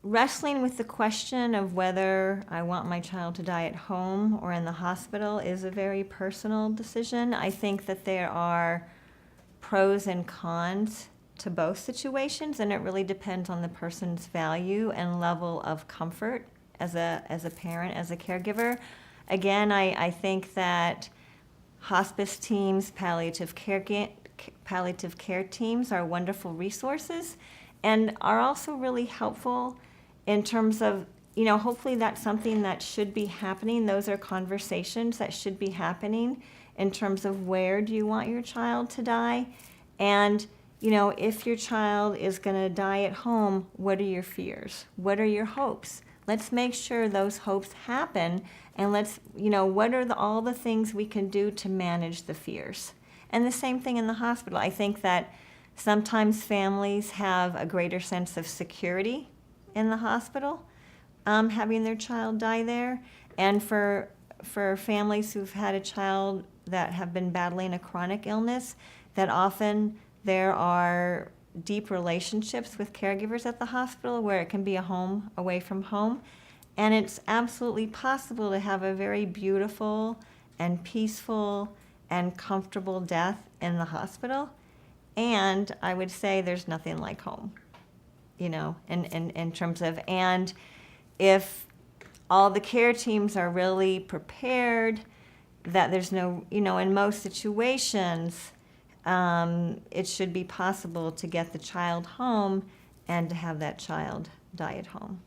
wrestling with the question of whether I want my child to die at home or in the hospital is a very personal decision. I think that there are pros and cons to both situations, and it really depends on the person's value and level of comfort as a parent, as a caregiver. Again, I think that hospice teams, palliative care teams are wonderful resources and are also really helpful in terms of, hopefully that's something that should be happening. Those are conversations that should be happening in terms of where do you want your child to die. And, if your child is going to die at home, what are your fears? What are your hopes? Let's make sure those hopes happen, and let's, what are all the things we can do to manage the fears? And the same thing in the hospital. I think that sometimes families have a greater sense of security in the hospital, having their child die there. And for families who've had a child that have been battling a chronic illness, that often there are deep relationships with caregivers at the hospital where it can be a home away from home. And it's absolutely possible to have a very beautiful and peaceful and comfortable death in the hospital. And I would say there's nothing like home, in terms of, and if all the care teams are really prepared, that there's no, in most situations, it should be possible to get the child home and to have that child die at home.